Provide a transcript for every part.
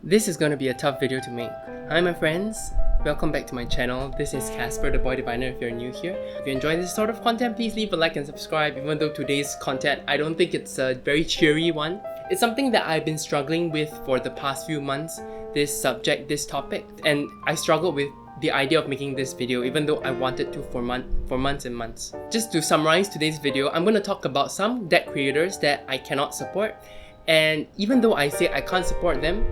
This is gonna be a tough video to make. Hi my friends, welcome back to my channel. This is Casper the Boy Diviner if you're new here. If you enjoy this sort of content, please leave a like and subscribe, even though today's content, I don't think it's a very cheery one. It's something that I've been struggling with for the past few months, this subject, this topic, and I struggled with the idea of making this video even though I wanted to for months and months. Just to summarize today's video, I'm going to talk about some deck creators that I cannot support, and even though I say I can't support them,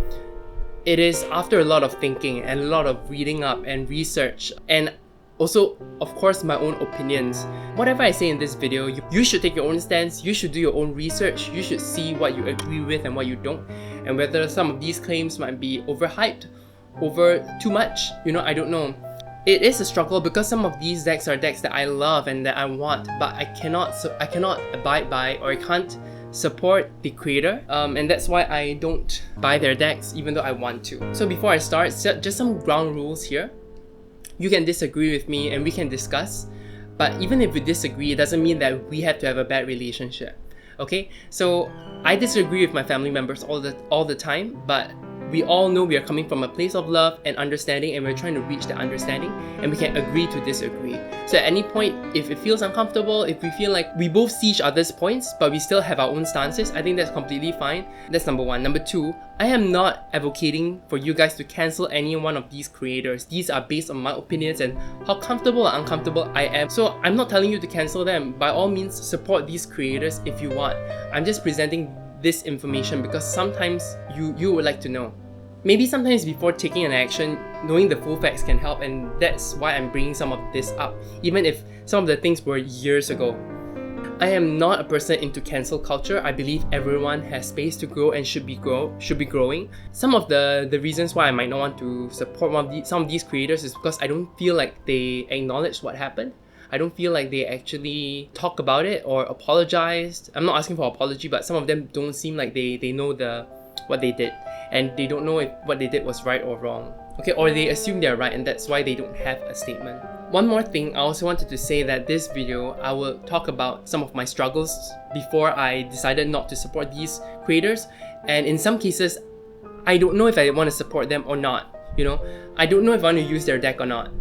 it is after a lot of thinking and a lot of reading up and research, and also, of course, my own opinions. Whatever I say in this video, you should take your own stance, you should do your own research, you should see what you agree with and what you don't, and whether some of these claims might be overhyped, over too much, I don't know. It is a struggle because some of these decks are decks that I love and that I want, but I cannot abide by, or I can't support the creator, and that's why I don't buy their decks even though I want to. So before I start, just some ground rules here. You can disagree with me and we can discuss, but even if we disagree, it doesn't mean that we have to have a bad relationship. Okay, so I disagree with my family members all the time, but we all know we are coming from a place of love and understanding, and we're trying to reach that understanding, and we can agree to disagree. So at any point, if it feels uncomfortable, if we feel like we both see each other's points but we still have our own stances, I think that's completely fine. That's number one. Number two, I am not advocating for you guys to cancel any one of these creators. These are based on my opinions and how comfortable or uncomfortable I am. So I'm not telling you to cancel them. By all means, support these creators if you want. I'm just presenting this information because sometimes you would like to know. Maybe sometimes before taking an action, knowing the full facts can help, and that's why I'm bringing some of this up, even if some of the things were years ago. I am not a person into cancel culture. I believe everyone has space to grow and should be growing. Some of the reasons why I might not want to support some of these creators is because I don't feel like they acknowledge what happened. I don't feel like they actually talk about it or apologized. I'm not asking for apology, but some of them don't seem like they know what they did, and they don't know if what they did was right or wrong. Okay, or they assume they're right and that's why they don't have a statement. One more thing, I also wanted to say that this video, I will talk about some of my struggles before I decided not to support these creators, and in some cases, I don't know if I want to support them or not. I don't know if I want to use their deck or not.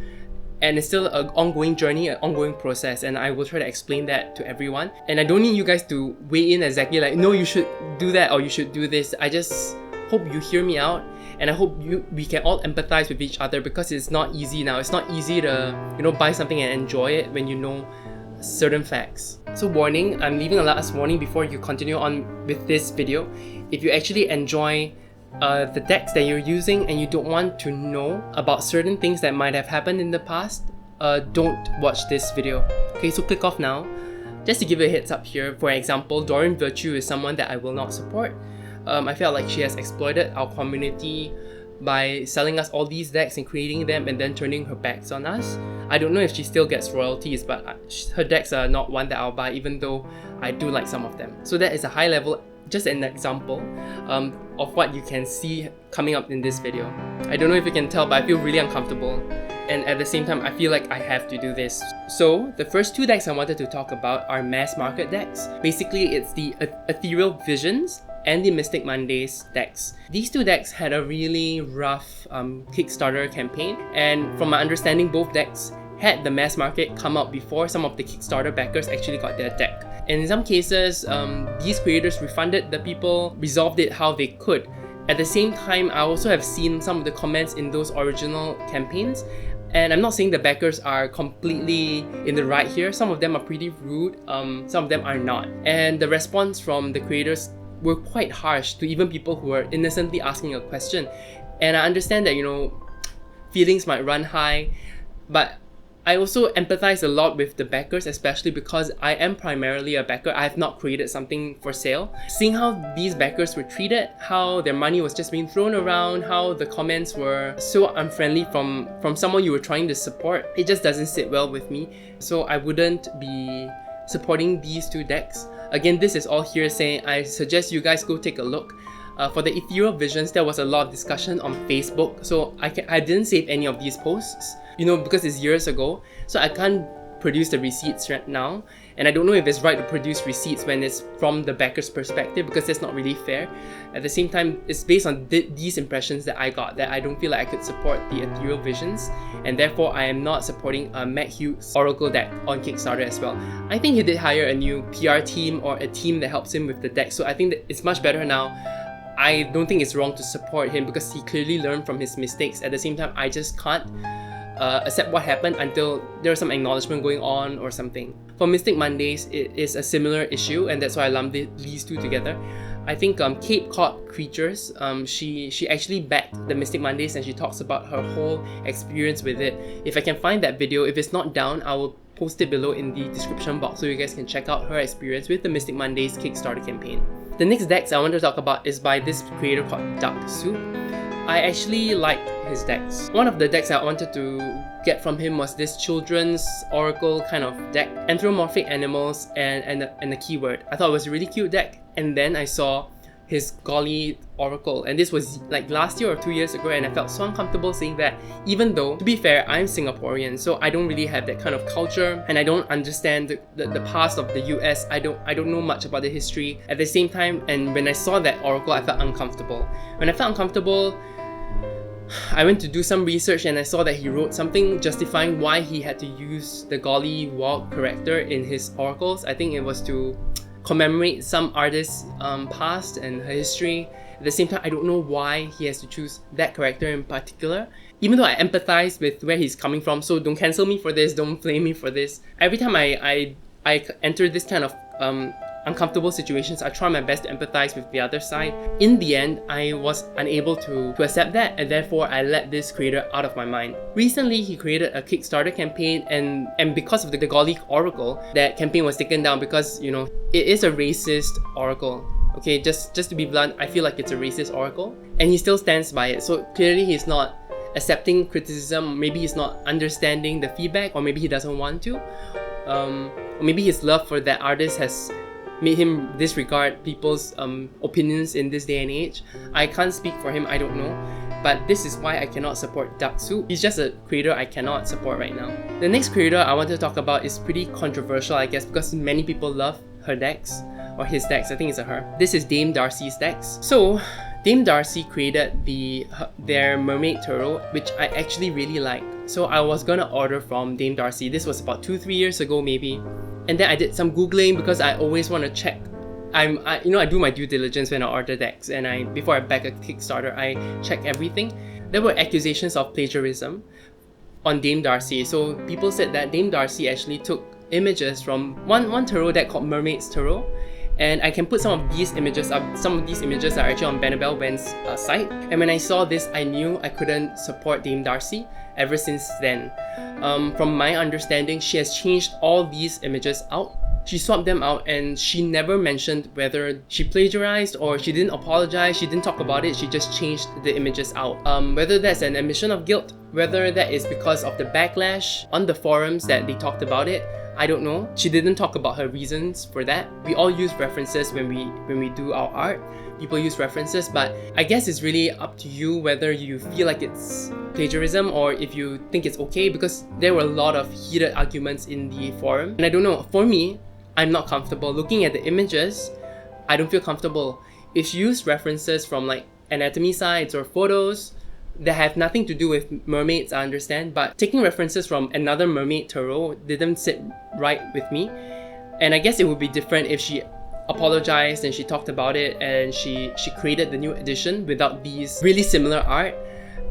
And it's still an ongoing journey, an ongoing process, and I will try to explain that to everyone. And I don't need you guys to weigh in exactly like, no, you should do that or you should do this. I just hope you hear me out, and I hope we can all empathize with each other, because it's not easy now. It's not easy to buy something and enjoy it when you know certain facts. So warning, I'm leaving a last warning before you continue on with this video. If you actually enjoy the decks that you're using and you don't want to know about certain things that might have happened in the past, don't watch this video. Okay, so click off now. Just to give you a heads up here, for example, DOREEN Virtue is someone that I will not support. I felt like she has exploited our community by selling us all these decks and creating them and then turning her backs on us. I don't know if she still gets royalties, but her decks are not one that I'll buy, even though I do like some of them. So that is a high level, just an example of what you can see coming up in this video. I don't know if you can tell, but I feel really uncomfortable, and at the same time I feel like I have to do this. So the first two decks I wanted to talk about are mass market decks. Basically, it's the Ethereal Visions and the Mystic Mondays decks. These two decks had a really rough Kickstarter campaign, and from my understanding, both decks had the mass market come out before some of the Kickstarter backers actually got their deck. And in some cases, these creators refunded the people, resolved it how they could. At the same time, I also have seen some of the comments in those original campaigns, and I'm not saying the backers are completely in the right here. Some of them are pretty rude, some of them are not. And the response from the creators were quite harsh to even people who were innocently asking a question. And I understand that, feelings might run high, but I also empathize a lot with the backers, especially because I am primarily a backer. I have not created something for sale. Seeing how these backers were treated, how their money was just being thrown around, how the comments were so unfriendly from someone you were trying to support, it just doesn't sit well with me. So I wouldn't be supporting these two decks. Again, this is all hearsay. I suggest you guys go take a look. For the Ethereal Visions, there was a lot of discussion on Facebook, so I didn't save any of these posts, because it's years ago, so I can't produce the receipts right now, And I don't know if it's right to produce receipts when it's from the backer's perspective, because that's not really fair. At the same time, it's based on these impressions that I got that I don't feel like I could support the ethereal visions, and therefore I am not supporting Matt Hughes' Oracle deck on Kickstarter as well. I think he did hire a new PR team or a team that helps him with the deck, so I think that it's much better now. I don't think it's wrong to support him because he clearly learned from his mistakes. At the same time, I just can't accept what happened until there's some acknowledgement going on or something. For Mystic Mondays, it is a similar issue, and that's why I lumped these two together. I think Cape Cod Creatures, she actually backed the Mystic Mondays and she talks about her whole experience with it. If I can find that video, if it's not down, I will post it below in the description box so you guys can check out her experience with the Mystic Mondays Kickstarter campaign. The next decks I want to talk about is by this creator called DARCY. I actually like his decks. One of the decks I wanted to get from him was this children's oracle kind of deck, anthropomorphic animals and a keyword. I thought it was a really cute deck, and then I saw his golly oracle, and this was like last year or 2 years ago, and I felt so uncomfortable saying that, even though, to be fair, I'm Singaporean, so I don't really have that kind of culture, and I don't understand the past of the US. I don't know much about the history. At the same time, and when I saw that oracle, I felt uncomfortable. When I felt uncomfortable, I went to do some research and I saw that he wrote something justifying why he had to use the golly wog character in his oracles. I think it was to commemorate some artist's past and her history. At the same time, I don't know why he has to choose that character in particular, even though I empathize with where he's coming from, so don't cancel me for this, don't blame me for this. Every time I enter this kind of uncomfortable situations, I try my best to empathize with the other side. In the end, I was unable to accept that, and therefore I let this creator out of my mind. Recently, he created a Kickstarter campaign, and because of the golly oracle, that campaign was taken down because, you know, it is a racist oracle. Okay, just to be blunt, I feel like it's a racist oracle, and he still stands by it. So clearly he's not accepting criticism, maybe he's not understanding the feedback, or maybe he doesn't want to. Or maybe his love for that artist has made him disregard people's opinions in this day and age. I can't speak for him, I don't know. But this is why I cannot support DARCY. He's just a creator I cannot support right now. The next creator I want to talk about is pretty controversial, I guess, because many people love her decks, or his decks. I think it's a her. This is Dame Darcy's decks. So Dame Darcy created their Mermaid Tarot, which I actually really like. So I was gonna order from Dame Darcy. This was about 2-3 years ago maybe. And then I did some googling because I always want to check. I do my due diligence when I order decks, and before I back a Kickstarter, I check everything. There were accusations of plagiarism on Dame Darcy. So people said that Dame Darcy actually took images from one tarot deck called Mermaid's Tarot. And I can put some of these images up. Some of these images are actually on Annabelle Wen's site. And when I saw this, I knew I couldn't support Dame Darcy ever since then. From my understanding, she has changed all these images out. She swapped them out, and she never mentioned whether she plagiarized or she didn't apologize. She didn't talk about it. She just changed the images out. Whether that's an admission of guilt, whether that is because of the backlash on the forums that they talked about it, I don't know. She didn't talk about her reasons for that. We all use references when we do our art. People use references, but I guess it's really up to you whether you feel like it's plagiarism or if you think it's okay, because there were a lot of heated arguments in the forum. And I don't know, for me, I'm not comfortable. Looking at the images, I don't feel comfortable. If she used references from like anatomy sites or photos that have nothing to do with mermaids, I understand, but taking references from another mermaid tarot didn't sit right with me. And I guess it would be different if she apologized and she talked about it and she created the new edition without these really similar art.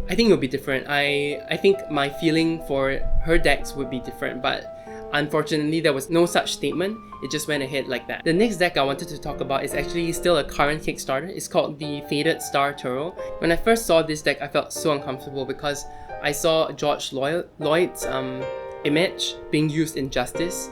I think it would be different. I think my feeling for her decks would be different, but unfortunately there was no such statement. It just went ahead like that. The next deck I wanted to talk about is actually still a current Kickstarter. It's called the Faded Star Tarot. When I first saw this deck, I felt so uncomfortable because I saw George Lloyd's image being used in Justice.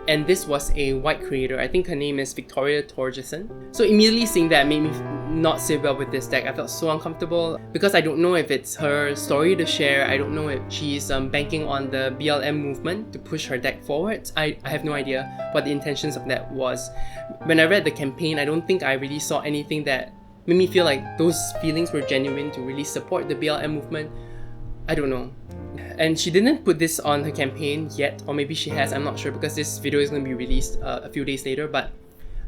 And this was a white creator. I think her name is Victoria Torgerson. So immediately seeing that made me not sit well with this deck. I felt so uncomfortable because I don't know if it's her story to share. I don't know if she's banking on the BLM movement to push her deck forward. I have no idea what the intentions of that was. When I read the campaign, I don't think I really saw anything that made me feel like those feelings were genuine to really support the BLM movement. I don't know. And she didn't put this on her campaign yet, or maybe she has, I'm not sure, because this video is going to be released a few days later. But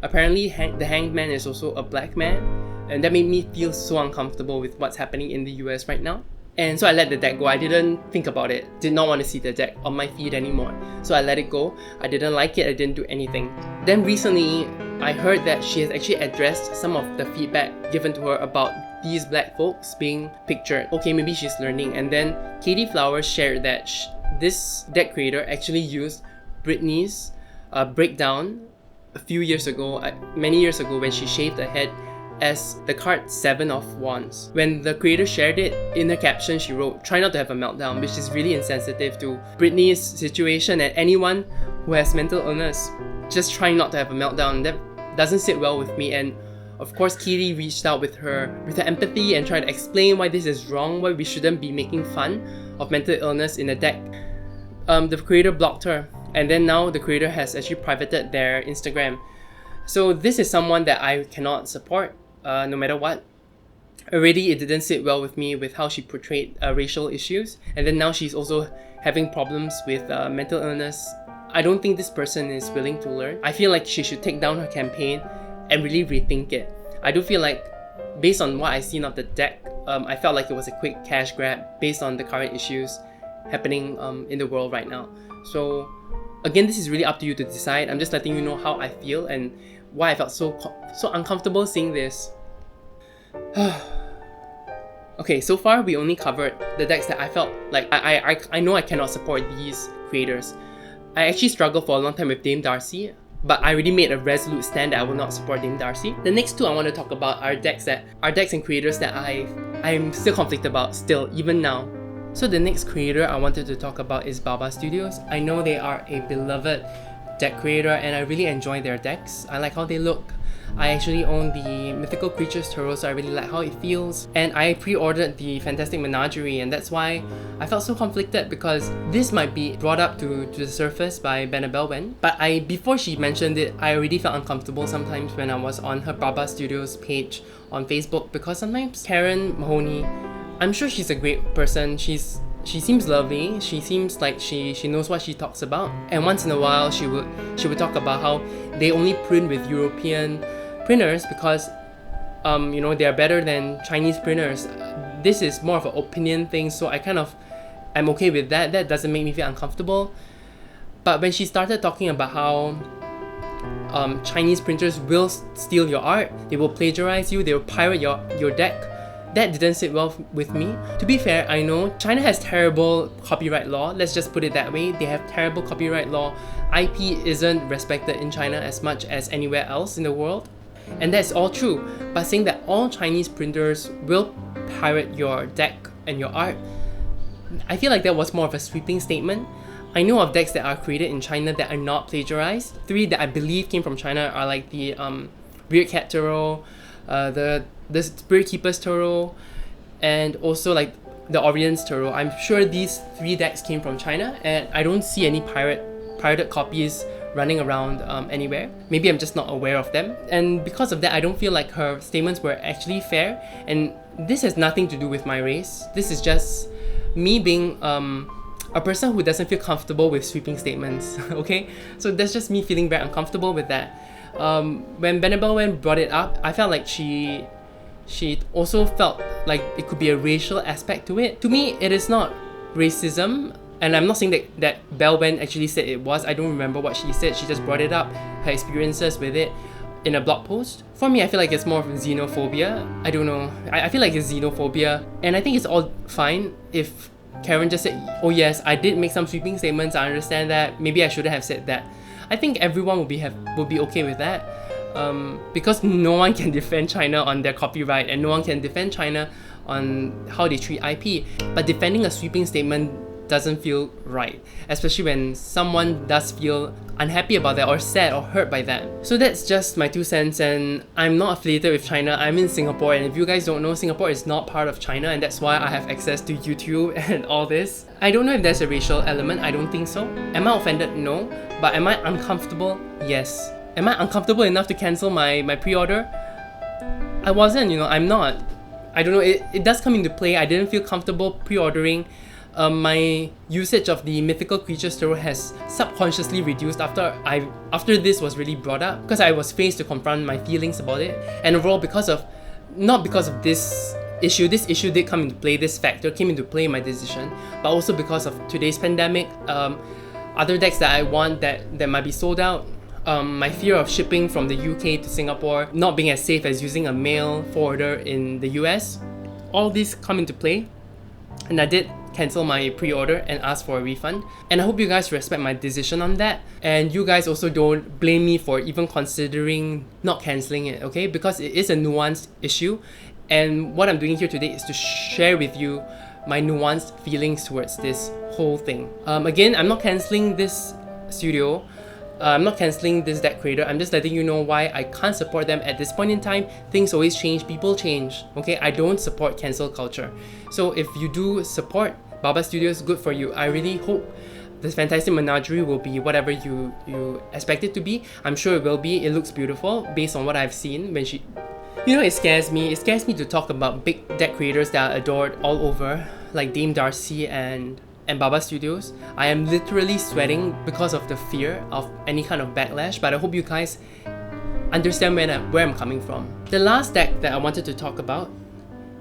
apparently the hanged man is also a black man, and that made me feel so uncomfortable with what's happening in the US right now. And so I let the deck go. I didn't think about it, did not want to see the deck on my feed anymore. So I let it go. I didn't like it, I didn't do anything. Then recently, I heard that she has actually addressed some of the feedback given to her about these black folks being pictured. Okay, maybe she's learning. And then Katie Flowers shared that this deck creator actually used Britney's breakdown a few years ago, many years ago, when she shaved her head, as the card 7 of Wands. When the creator shared it, in her caption she wrote, "Try not to have a meltdown," which is really insensitive to Britney's situation and anyone who has mental illness. Just trying not to have a meltdown, that doesn't sit well with me. And of course, Katie reached out with her empathy and tried to explain why this is wrong, why we shouldn't be making fun of mental illness in a deck. The creator blocked her, and then now the creator has actually privated their Instagram. So this is someone that I cannot support, no matter what. Already it didn't sit well with me with how she portrayed racial issues, and then now she's also having problems with mental illness. I don't think this person is willing to learn. I feel like she should take down her campaign and really rethink it. I do feel like, based on what I've seen of the deck, I felt like it was a quick cash grab based on the current issues happening in the world right now. So again, this is really up to you to decide. I'm just letting you know how I feel and why I felt so uncomfortable seeing this. Okay, so far we only covered the decks that I felt like I know I cannot support these creators. I actually struggled for a long time with Dame Darcy, but I already made a resolute stand that I will not support Dame Darcy. The next two I want to talk about are decks and creators that I'm still conflicted about, still, even now. So the next creator I wanted to talk about is Baba Studios. I know they are a beloved deck creator and I really enjoy their decks. I like how they look. I actually own the Mythical Creatures Tarot, so I really like how it feels. And I pre-ordered the Fantastic Menagerie, and that's why I felt so conflicted, because this might be brought up to the surface by Bannabelle Wen. But before she mentioned it, I already felt uncomfortable sometimes when I was on her Baba Studios page on Facebook, because sometimes Karen Mahoney, I'm sure she's a great person. She seems lovely. She seems like she knows what she talks about. And once in a while, she would talk about how they only print with European printers because they are better than Chinese printers. This is more of an opinion thing, so I'm okay with that. That doesn't make me feel uncomfortable. But when she started talking about how Chinese printers will steal your art, they will plagiarize you, they will pirate your deck, that didn't sit well with me. To be fair, I know China has terrible copyright law. Let's just put it that way. They have terrible copyright law. IP isn't respected in China as much as anywhere else in the world. And that's all true. But saying that all Chinese printers will pirate your deck and your art, I feel like that was more of a sweeping statement. I know of decks that are created in China that are not plagiarized. 3 that I believe came from China are like the Weird Cat Tarot, the Spirit Keeper's Tarot, and also like the Orient's Tarot. I'm sure these 3 decks came from China, and I don't see any pirated copies running around anywhere. Maybe I'm just not aware of them. And because of that, I don't feel like her statements were actually fair. And this has nothing to do with my race. This is just me being a person who doesn't feel comfortable with sweeping statements, okay? So that's just me feeling very uncomfortable with that. When Bannabelle Wen brought it up, I felt like she also felt like it could be a racial aspect to it. To me, it is not racism, and I'm not saying that Belle Wen actually said it was. I don't remember what she said. She just brought it up, her experiences with it in a blog post. For me, I feel like it's more of xenophobia. I don't know. I feel like it's xenophobia, and I think it's all fine if Karen just said, "Oh yes, I did make some sweeping statements. I understand that. Maybe I shouldn't have said that." I think everyone would be okay with that. Because no one can defend China on their copyright, and no one can defend China on how they treat IP. But defending a sweeping statement doesn't feel right, especially when someone does feel unhappy about that or sad or hurt by that. So that's just my 2 cents, and I'm not affiliated with China. I'm in Singapore, and if you guys don't know, Singapore is not part of China, and that's why I have access to YouTube and all this. I don't know if there's a racial element. I don't think so. Am I offended? No. But am I uncomfortable? Yes. Am I uncomfortable enough to cancel my pre-order? I wasn't, I'm not. I don't know, it does come into play. I didn't feel comfortable pre-ordering my usage of the mythical creatures tarot has subconsciously reduced after this was really brought up, because I was faced to confront my feelings about it, and overall not because of this issue did come into play, this factor came into play in my decision, but also because of today's pandemic, other decks that I want that might be sold out, my fear of shipping from the UK to Singapore not being as safe as using a mail forwarder in the US, all these come into play, and I did cancel my pre-order and ask for a refund. And I hope you guys respect my decision on that, and you guys also don't blame me for even considering not cancelling it, okay? Because it is a nuanced issue, and what I'm doing here today is to share with you my nuanced feelings towards this whole thing. Again, I'm not cancelling this studio, I'm not cancelling this deck creator, I'm just letting you know why I can't support them at this point in time. Things always change, people change, okay? I don't support cancel culture. So if you do support Baba Studios, good for you. I really hope this Fantastic Menagerie will be whatever you expect it to be. I'm sure it will be. It looks beautiful based on what I've seen when she... You know, it scares me to talk about big deck creators that are adored all over, like Dame Darcy and Baba Studios. I am literally sweating because of the fear of any kind of backlash, but I hope you guys understand where I'm coming from. The last deck that I wanted to talk about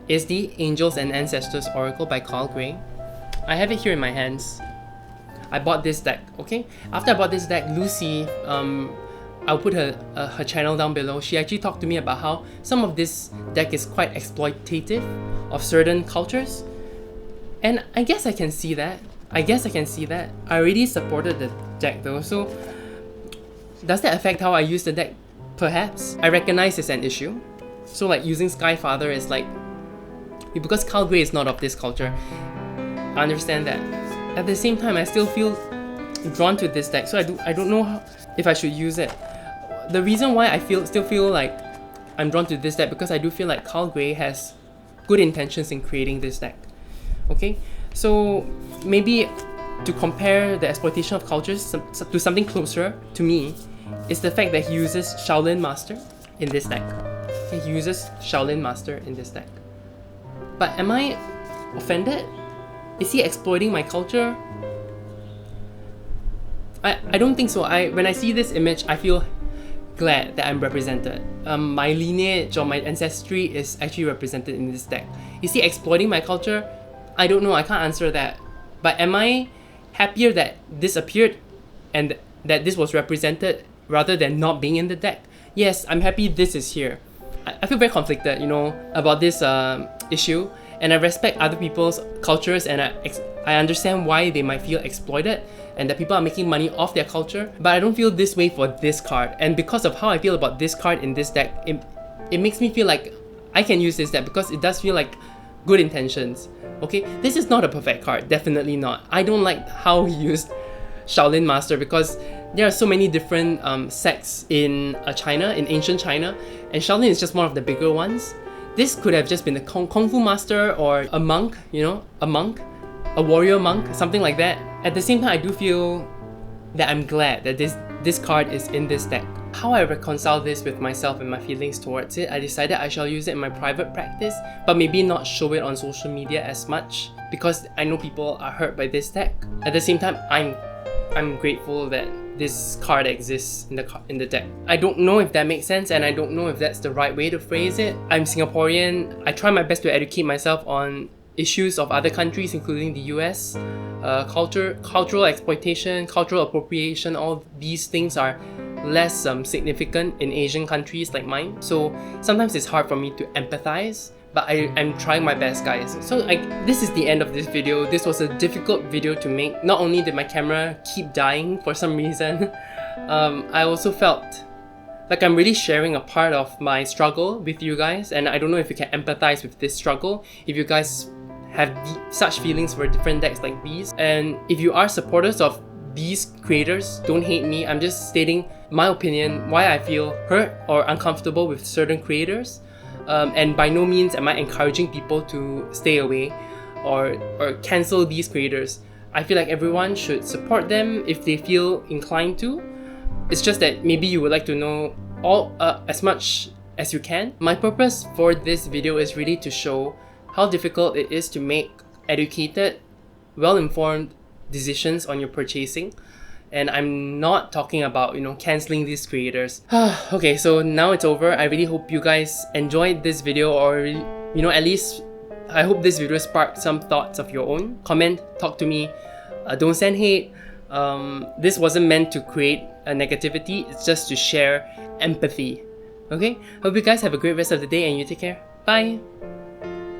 is the Angels and Ancestors Oracle by Carl Gray. I have it here in my hands. I bought this deck, okay? After I bought this deck, Lucy, I'll put her channel down below. She actually talked to me about how some of this deck is quite exploitative of certain cultures. And I guess I can see that. I already supported the deck though, so does that affect how I use the deck? Perhaps. I recognize it's an issue. So like using Skyfather is like, because Carl Gray is not of this culture, I understand that. At the same time, I still feel drawn to this deck, so I don't know if I should use it. The reason why I still feel like I'm drawn to this deck, because I do feel like Carl Gray has good intentions in creating this deck. Okay, so maybe to compare the exploitation of cultures to something closer to me is the fact that he uses Shaolin Master in this deck. Okay, he uses Shaolin Master in this deck. But am I offended? Is he exploiting my culture? I don't think so. When I see this image, I feel glad that I'm represented. My lineage or my ancestry is actually represented in this deck. Is he exploiting my culture? I don't know, I can't answer that. But am I happier that this appeared and that this was represented rather than not being in the deck? Yes, I'm happy this is here. I feel very conflicted, you know, about this issue, and I respect other people's cultures, and I understand why they might feel exploited and that people are making money off their culture, but I don't feel this way for this card. And because of how I feel about this card in this deck, it makes me feel like I can use this deck because it does feel like good intentions. Okay, this is not a perfect card, definitely not. I don't like how he used Shaolin Master because there are so many different sects in ancient China, and Shaolin is just one of the bigger ones. This could have just been a Kung Fu master or a monk, you know, a warrior monk, something like that. At the same time, I do feel that I'm glad that this card is in this deck. How I reconcile this with myself and my feelings towards it, I decided I shall use it in my private practice, but maybe not show it on social media as much because I know people are hurt by this deck. At the same time, I'm grateful that this card exists in the deck. I don't know if that makes sense, and I don't know if that's the right way to phrase it. I'm Singaporean. I try my best to educate myself on issues of other countries, including the US. Cultural exploitation, cultural appropriation, all these things are less significant in Asian countries like mine. So sometimes it's hard for me to empathize, but I'm trying my best, guys. So this is the end of this video. This was a difficult video to make. Not only did my camera keep dying for some reason, I also felt like I'm really sharing a part of my struggle with you guys, and I don't know if you can empathize with this struggle, if you guys have such feelings for different decks like these. And if you are supporters of these creators, don't hate me. I'm just stating my opinion, why I feel hurt or uncomfortable with certain creators. And by no means am I encouraging people to stay away or cancel these creators. I feel like everyone should support them if they feel inclined to. It's just that maybe you would like to know as much as you can. My purpose for this video is really to show how difficult it is to make educated well-informed decisions on your purchasing. And I'm not talking about, canceling these creators. Okay, so now it's over. I really hope you guys enjoyed this video, or, at least I hope this video sparked some thoughts of your own. Comment, talk to me. Don't send hate. This wasn't meant to create a negativity. It's just to share empathy. Okay? Hope you guys have a great rest of the day and you take care. Bye!